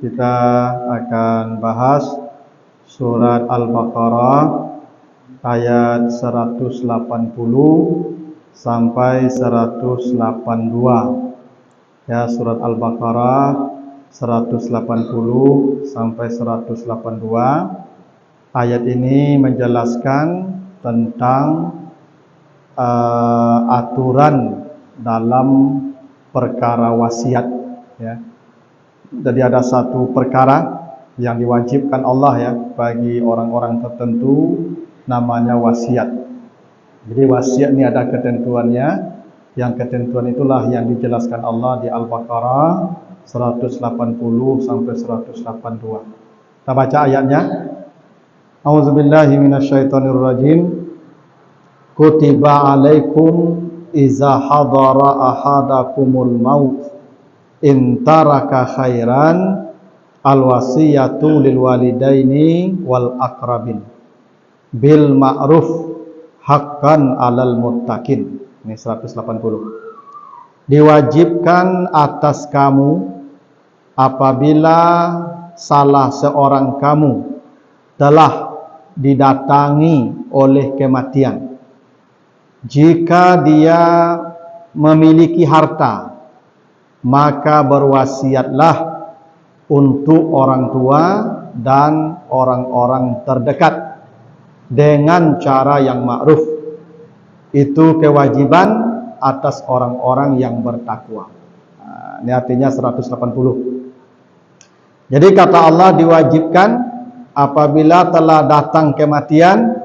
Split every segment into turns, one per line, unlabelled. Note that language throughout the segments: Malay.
Kita akan bahas surat Al-Baqarah ayat 180 sampai 182. Ya, surat Al-Baqarah 180 sampai 182. Ayat ini menjelaskan tentang aturan dalam perkara wasiat, ya. Jadi ada satu perkara yang diwajibkan Allah, ya, bagi orang-orang tertentu, namanya wasiat. Jadi wasiat ini ada ketentuannya. Yang ketentuan itulah yang dijelaskan Allah di Al-Baqarah 180 sampai 182. Kita baca ayatnya. A'udzubillahi minasyaitonirrajim. Kutiba alaikum iza hadara ahadakumul maut in taraka khairan al-wasiyatu lil walidaini wal aqrabin bil ma'ruf haqqan 'alal muttaqin. Ini 180. Diwajibkan atas kamu apabila salah seorang kamu telah didatangi oleh kematian, jika dia memiliki harta, maka berwasiatlah untuk orang tua dan orang-orang terdekat dengan cara yang ma'ruf. Itu kewajiban atas orang-orang yang bertakwa. Ini artinya 180. Jadi kata Allah, diwajibkan apabila telah datang kematian,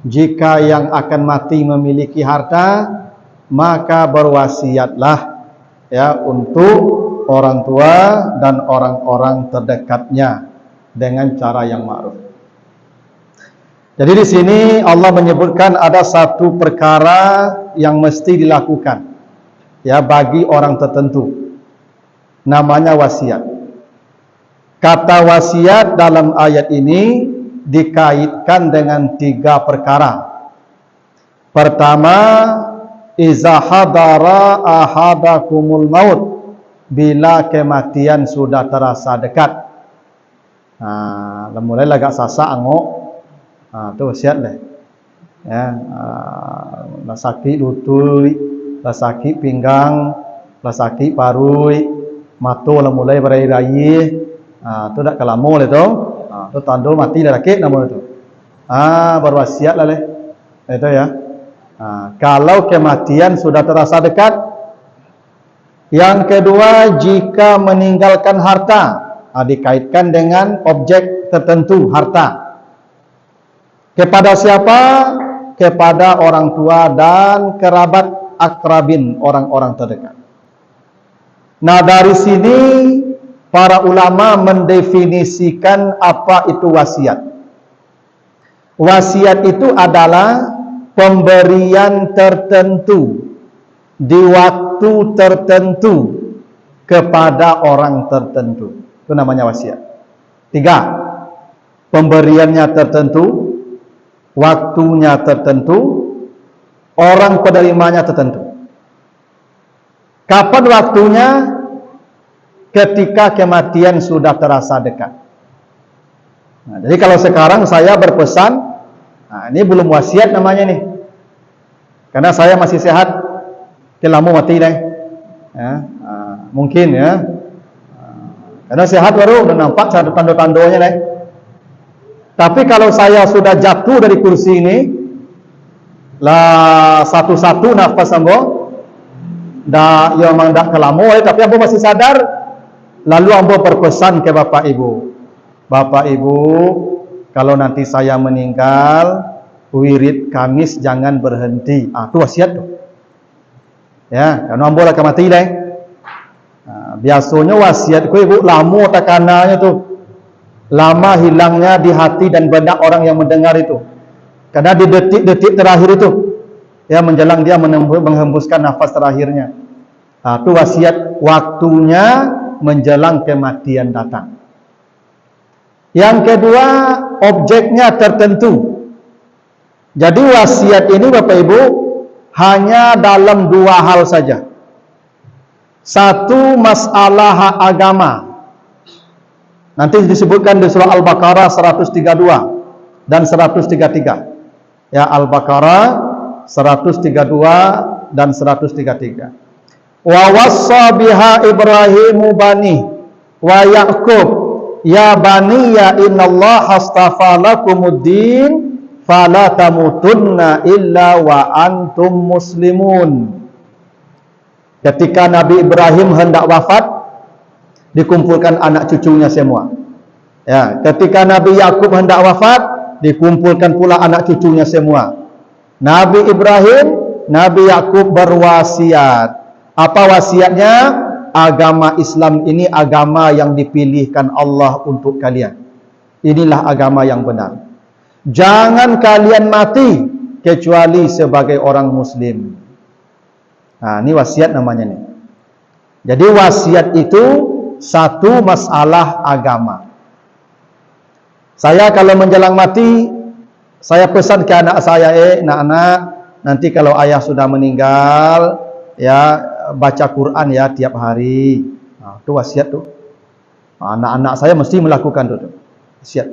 jika yang akan mati memiliki harta, maka berwasiatlah, ya, untuk orang tua dan orang-orang terdekatnya dengan cara yang ma'ruf. Jadi di sini Allah menyebutkan ada satu perkara yang mesti dilakukan, ya, bagi orang tertentu, namanya wasiat. Kata wasiat dalam ayat ini dikaitkan dengan 3 perkara. Pertama, iza hadara ahadakumul maut, bila kematian sudah terasa dekat. Mulai agak sasak angok, tu wasiat deh. Ya, lah sakit lutut, lah sakit pinggang, lah sakit parui, mata lah mulai berair-air. Tu dak kelamo le tu. Tu tanda mati dah rakit nama tu. Berwasiat lah le. Itu ya. Kalau kematian sudah terasa dekat. Yang kedua, jika meninggalkan harta, dikaitkan dengan objek tertentu, harta. Kepada siapa? Kepada orang tua dan kerabat akrabin, orang-orang terdekat. Nah, dari sini para ulama mendefinisikan apa itu wasiat. Wasiat itu adalah pemberian tertentu di waktu tertentu kepada orang tertentu. Itu namanya wasiat. 3. Pemberiannya tertentu, waktunya tertentu, orang penerimanya tertentu. Kapan waktunya? Ketika kematian sudah terasa dekat. Jadi kalau sekarang saya berpesan, ini belum wasiat namanya nih, karena saya masih sehat. Lama mati deh, ya, mungkin ya, karena sehat baru udah nampak tanda-tandanya deh. Tapi kalau saya sudah jatuh dari kursi ini, lah satu-satu nafas ambo, dah ya memang dah kelamo, tapi ambo masih sadar. Lalu ambo berpesan ke bapak ibu, bapak ibu, kalau nanti saya meninggal, wirid Kamis jangan berhenti. Itu wasiat tuh. Ya, karena ambo lah mati deh. Biasanya wasiat ku ibu lama tekanannya tuh, lama hilangnya di hati dan benak orang yang mendengar itu. Karena di detik-detik terakhir itu, ya, menjelang dia menghembuskan nafas terakhirnya. Itu wasiat, waktunya menjelang kematian datang. Yang kedua, objeknya tertentu. Jadi wasiat ini Bapak Ibu hanya dalam 2 hal saja. Satu, masalah hak agama. Nanti disebutkan di surah Al-Baqarah 132 dan 133. Ya, Al-Baqarah 132 dan 133. Wa wassa biha Ibrahimu bani wa Ya'qub ya bani ya innallaha astafa lakumuddin fala tamutunna illa wa antum muslimun. Ketika Nabi Ibrahim hendak wafat, dikumpulkan anak cucunya semua. Ya, ketika Nabi Yakub hendak wafat, dikumpulkan pula anak cucunya semua. Nabi Ibrahim, Nabi Yakub berwasiat. Apa wasiatnya? Agama Islam ini agama yang dipilihkan Allah untuk kalian. Inilah agama yang benar. Jangan kalian mati kecuali sebagai orang muslim. Nah, ini wasiat namanya nih. Jadi wasiat itu satu masalah agama. Saya kalau menjelang mati, saya pesan ke anak saya, nak-nak, nanti kalau ayah sudah meninggal, ya baca Quran ya tiap hari. Nah, itu wasiat tuh. Anak-anak saya mesti melakukan itu. Wasiat.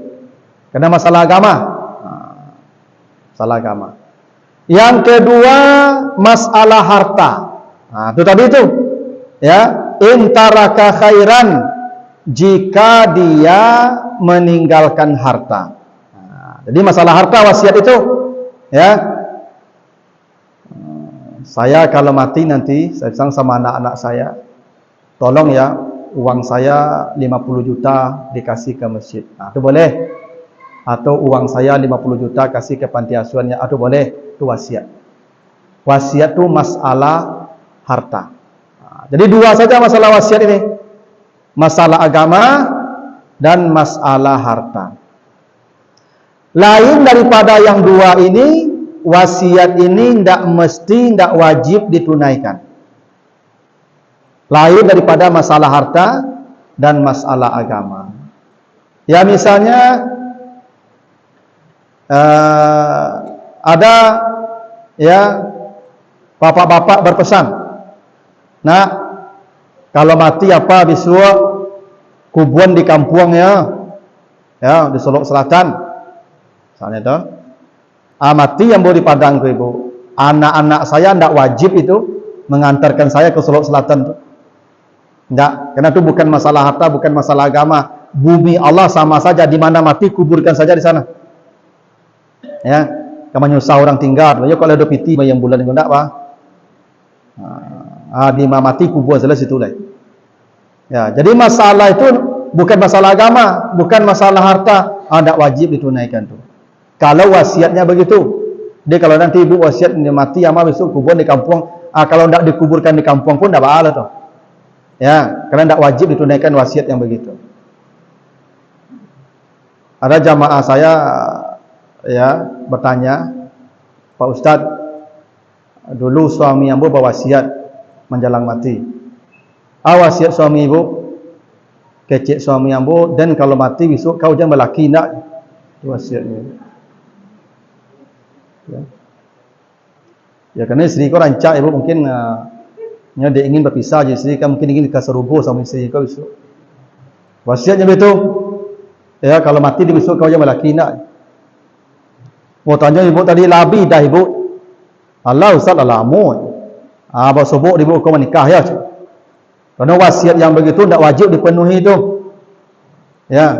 Karena masalah agama. Masalah agama. Yang kedua, masalah harta. Nah, itu tadi itu. Ya, intaraka khairan, jika dia meninggalkan harta. Nah, jadi masalah harta wasiat itu, ya. Saya kalau mati nanti, saya bilang sama anak-anak saya, tolong ya, uang saya 50 juta dikasih ke masjid. Nah, itu boleh. Atau uang saya 50 juta kasih ke panti asuhannya, itu boleh. Itu wasiat. Wasiat itu masalah harta. Nah, jadi dua saja masalah wasiat ini. Masalah agama dan masalah harta. Lain daripada yang dua ini, wasiat ini tidak wajib ditunaikan. Lain daripada masalah harta dan masalah agama. Ya misalnya ada ya bapak-bapak berpesan, nak, kalau mati apa besok kuburan di kampung ya di Solok Selatan, misalnya itu. Mati yang boleh di Padang tu ibu. Anak-anak saya tidak wajib itu mengantarkan saya ke Solok Selatan tu. Tidak, karena itu bukan masalah harta, bukan masalah agama. Bumi Allah sama saja, di mana mati kuburkan saja di sana. Ya, kamu nyusah orang tinggal. Ya kalau ada piti yang bulan itu tidak apa. Di mana mati kubur saja situ lah. Ya, jadi masalah itu bukan masalah agama, bukan masalah harta. Tidak wajib ditunaikan tu. Kalau wasiatnya begitu, dia kalau nanti ibu wasiat mati ama besok kubur di kampung, kalau tidak dikuburkan di kampung pun tidak apa-apa tuh. Ya, karena tidak wajib ditunaikan wasiat yang begitu. Ada jamaah saya ya bertanya, Pak Ustadz, dulu suami ambo berwasiat menjelang mati. Wasiat suami ibu, kecik suami ambo, dan kalau mati besok kau jangan berlaki nak. Wasiatnya. Ya karena istri kau rancak ibu mungkin dia ingin berpisah je, istri kan mungkin ingin dikaserubuh sama istri kau besok. Wasiatnya begitu. Ya kalau mati di besok kau jangan berlaki nak. Mau tanya ibu tadi labi dah ibu. Allah Ustaz alamun. Abang sebut ibu kau menikah ya. Karena wasiat yang begitu tidak wajib dipenuhi itu. Ya.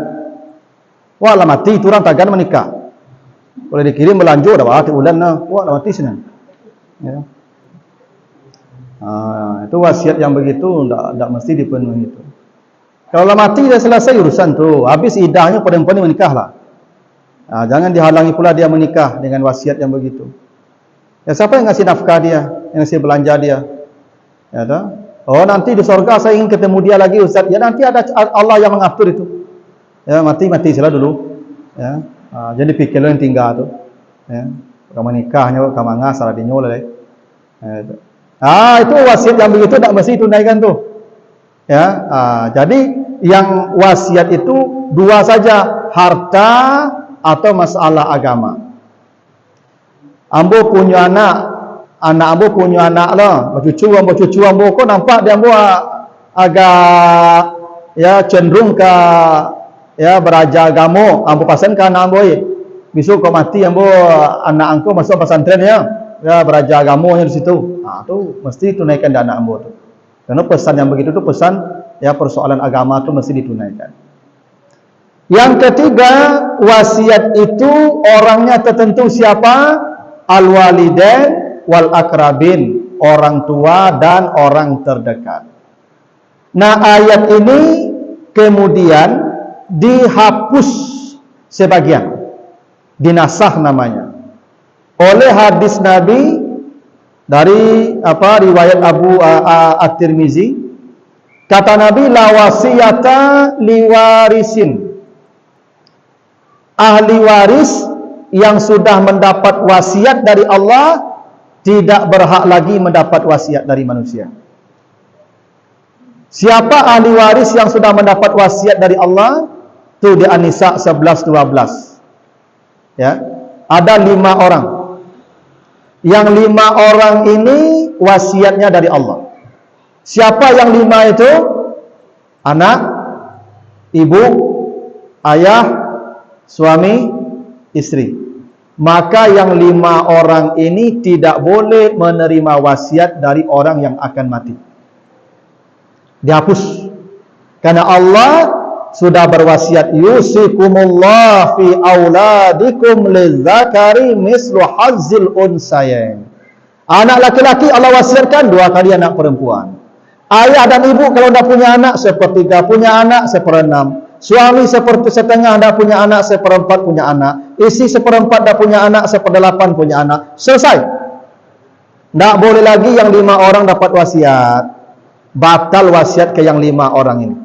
Walau mati itu orang takkan menikah. Boleh dikirim berlanjur dah waktu bulan nah. Wah dah mati senang. Ya. Itu wasiat yang begitu tidak mesti dipenuhi itu. Kalau mati dah selesai urusan tu, habis idahnya pada-pada menikahlah. Jangan dihalangi pula dia menikah dengan wasiat yang begitu. Ya siapa yang ngasih nafkah dia, yang ngasih belanja dia? Ya dah. Oh nanti di surga saya ingin ketemu dia lagi Ustaz. Ya nanti ada Allah yang mengatur itu. Ya mati sila dulu. Ya. Jadi pikirlah yang tinggal tu. Ya. Kamu nikahnya kamu ngasar di nyola deh. Itu wasiat yang begitu tak mesti tunaikan tu. Ya. Jadi yang wasiat itu dua saja, harta atau masalah agama. Ambo punya anak ambo punya anak lah, cucu ambo kok nampak dia ambo agak ya cenderung ke ya beraja agama, ambo pasan kan ambo ye. Besok kau mati ambo anak angko masuk pesantren ya. Ya beraja agamanya di situ. Nah, tu mesti tunaikan dana ambo tu. Karena pesan yang begitu tu pesan ya persoalan agama tu mesti ditunaikan. Yang ketiga, wasiat itu orangnya tertentu siapa? Al-walidain wal akrabin, orang tua dan orang terdekat. Nah, ayat ini kemudian dihapus sebagian, dinasah namanya, oleh hadis Nabi dari riwayat Abu At-Tirmizi. Kata Nabi, la wasiyata liwarisin. Ahli waris yang sudah mendapat wasiat dari Allah tidak berhak lagi mendapat wasiat dari manusia. Siapa ahli waris yang sudah mendapat wasiat dari Allah? Itu di An-Nisa 11-12. Ya, ada 5 orang. Yang 5 orang ini wasiatnya dari Allah. Siapa yang 5 itu? Anak, ibu, ayah, suami, istri. Maka yang 5 orang ini tidak boleh menerima wasiat dari orang yang akan mati. Dihapus. Karena Allah sudah berwasiat, yusikumullah fi auladikum lidzakari mislu hazzil unsayain. Anak laki-laki Allah wasiatkan 2 kali anak perempuan. Ayah dan ibu kalau dah punya anak sepertiga, punya anak 1/6. Suami setengah dah punya anak, 1/4 punya anak. Istri 1/4 dah punya anak, 1/8 punya anak. Selesai. Tak boleh lagi yang 5 orang dapat wasiat. Batal wasiat ke yang 5 orang ini.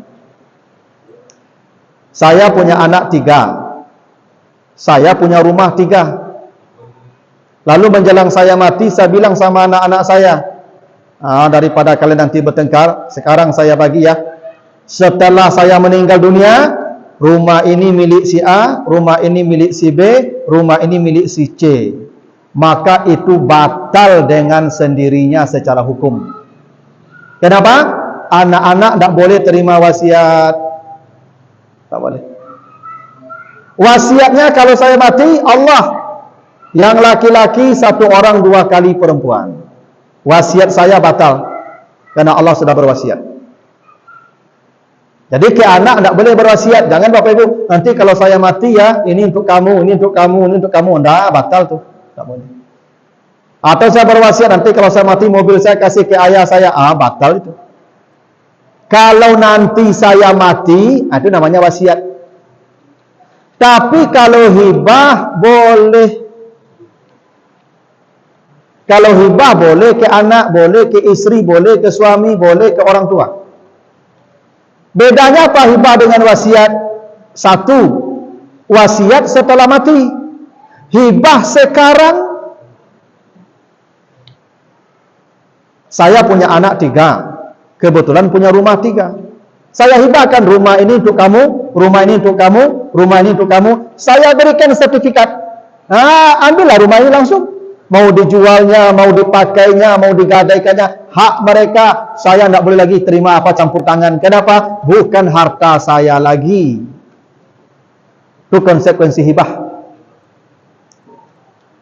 Saya punya anak 3. Saya punya rumah 3. Lalu menjelang saya mati, saya bilang sama anak-anak saya, daripada kalian nanti bertengkar, sekarang saya bagi ya. Setelah saya meninggal dunia, rumah ini milik si A, rumah ini milik si B, rumah ini milik si C. Maka itu batal dengan sendirinya secara hukum. Kenapa? Anak-anak tak boleh terima wasiat. Tak boleh. Wasiatnya kalau saya mati, Allah. Yang laki-laki 1 orang 2 kali perempuan. Wasiat saya batal. Karena Allah sudah berwasiat. Jadi ke anak tak boleh berwasiat. Jangan Bapak Ibu, nanti kalau saya mati ya, ini untuk kamu, ini untuk kamu, ini untuk kamu. Tak, batal tuh. Tak boleh. Atau saya berwasiat, nanti kalau saya mati mobil saya kasih ke ayah saya. Batal itu. Kalau nanti saya mati, itu namanya wasiat. Tapi kalau hibah boleh. Kalau hibah boleh ke anak, boleh ke istri, boleh ke suami, boleh ke orang tua. Bedanya apa hibah dengan wasiat? 1, wasiat setelah mati. Hibah sekarang. Saya punya anak 3. Kebetulan punya rumah 3. Saya hibahkan rumah ini untuk kamu, rumah ini untuk kamu, rumah ini untuk kamu. Saya berikan sertifikat. Ambillah rumah ini langsung. Mau dijualnya, mau dipakainya, mau digadaikannya, hak mereka. Saya tidak boleh lagi terima campur tangan. Kenapa? Bukan harta saya lagi. Itu konsekuensi hibah.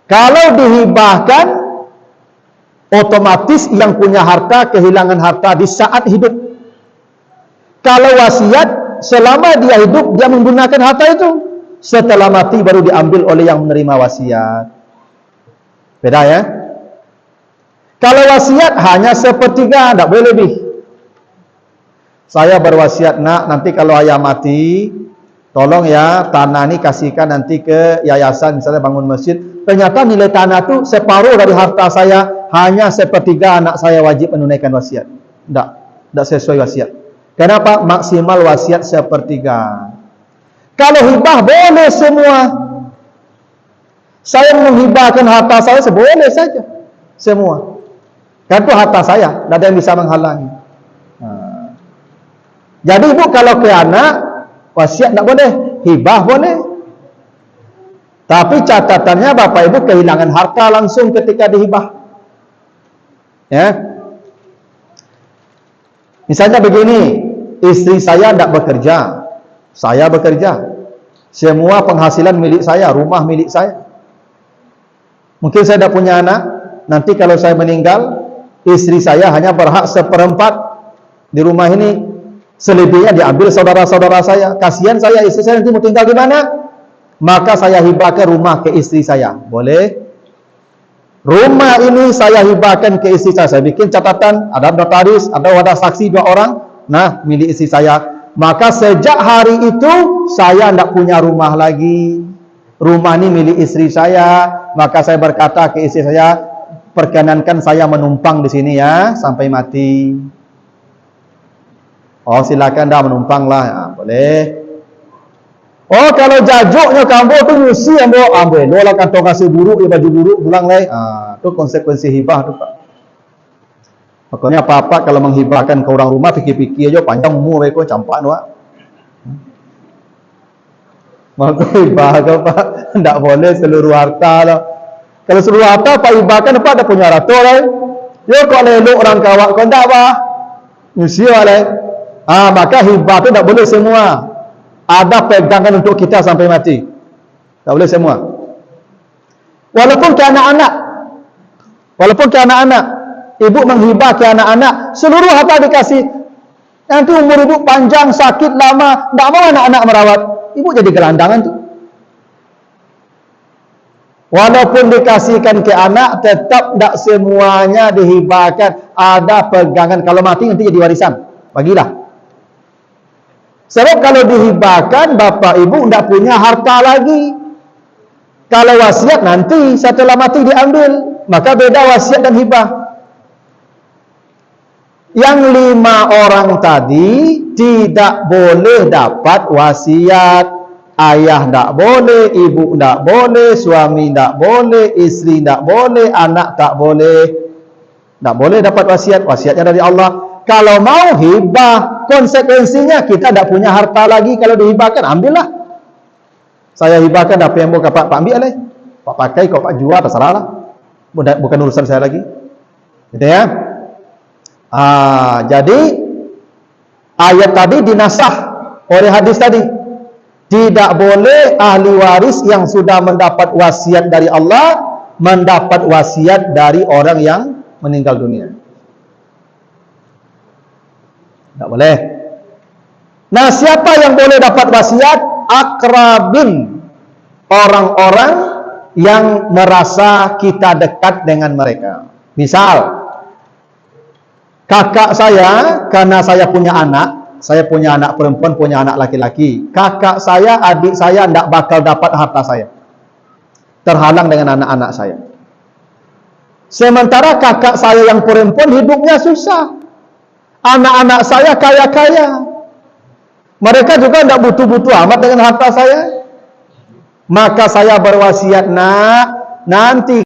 Kalau dihibahkan, otomatis yang punya harta kehilangan harta di saat hidup. Kalau wasiat, selama dia hidup dia menggunakan harta itu. Setelah mati baru diambil oleh yang menerima wasiat. Beda ya. Kalau wasiat hanya 1/3, tidak boleh lebih. Saya berwasiat, nak, nanti kalau ayah mati, tolong ya tanah ini kasihkan nanti ke yayasan, misalnya bangun masjid. Ternyata nilai tanah itu separuh dari harta saya, hanya 1/3 anak saya wajib menunaikan wasiat. Tidak sesuai wasiat. Kenapa? Maksimal wasiat 1/3. Kalau hibah boleh semua. Saya menghibahkan harta saya boleh saja. Semua. Kan itu harta saya, tidak ada yang bisa menghalangi. Jadi ibu kalau ke anak, wasiat tidak boleh, hibah boleh. Tapi catatannya Bapak Ibu kehilangan harta langsung ketika dihibah. Ya. Misalnya begini, istri saya tidak bekerja. Saya bekerja. Semua penghasilan milik saya, rumah milik saya. Mungkin saya tidak punya anak. Nanti kalau saya meninggal, istri saya hanya berhak 1/4 di rumah ini. Selebihnya diambil saudara-saudara saya. Kasihan saya, istri saya nanti mau tinggal di mana? Maka saya hibahkan rumah ke istri saya. Boleh? Rumah ini saya hibahkan ke istri saya. Saya bikin catatan, ada notaris, ada wadah saksi 2 orang. Nah, milik istri saya. Maka sejak hari itu saya tidak punya rumah lagi. Rumah ini milik istri saya. Maka saya berkata ke istri saya, perkenankan saya menumpang di sini ya sampai mati. Oh, silakan dah menumpanglah. Ya, boleh. Oh, kalau jajuknya kamu tu nyusi ambil. Lo lah kantong kasih buruk, dia baju buruk pulang leh. Itu konsekuensi hibah tu, Pak. Makanya apa-apa kalau menghibahkan ke orang rumah, fikir-fikir aja panjang umur mereka campak tu, Pak. Maka hibah tu, Pak, tidak boleh seluruh harta lah. Kalau seluruh harta Pak hibahkan, Pak ada punya rata lah. Yo kau lelok orang kawak kau tak apa. Nyusi lah. Maka hibah tu tak boleh semua. Ada pegangan untuk kita sampai mati. Tak boleh semua. Walaupun ke anak-anak, ibu menghibah ke anak-anak, seluruh harta dikasih. Nanti umur ibu panjang, sakit lama, tak mau anak-anak merawat, ibu jadi gelandangan tu. Walaupun dikasihkan ke anak, tetap tak semuanya dihibahkan. Ada pegangan, kalau mati nanti jadi warisan. Bagilah. Sebab kalau dihibahkan, bapak ibu tidak punya harta lagi. Kalau wasiat nanti setelah mati diambil, maka beda wasiat dan hibah. Yang 5 orang tadi tidak boleh dapat wasiat. Ayah tidak boleh, ibu tidak boleh, suami tidak boleh, istri tidak boleh, anak tak boleh. Tak boleh dapat wasiat. Wasiatnya dari Allah. Kalau mau hibah, konsekuensinya kita tidak punya harta lagi. Kalau dihibahkan, ambillah. Saya hibahkan, apa yang mau Pak ambil lah. Pak pakai, kau Pak jual, terserahlah. Bukan urusan saya lagi. Gitu ya. Jadi ayat tadi dinasah oleh hadis tadi. Tidak boleh ahli waris yang sudah mendapat wasiat dari Allah mendapat wasiat dari orang yang meninggal dunia. Tak boleh. Nah, siapa yang boleh dapat wasiat? Akrabin. Orang-orang yang merasa kita dekat dengan mereka. Misal, kakak saya, karena saya punya anak perempuan, punya anak laki-laki. Kakak saya, adik saya tidak bakal dapat harta saya. Terhalang dengan anak-anak saya. Sementara kakak saya yang perempuan hidupnya susah. Anak-anak saya kaya-kaya. Mereka juga tidak butuh-butuh amat dengan harta saya. Maka saya berwasiat, nak, nanti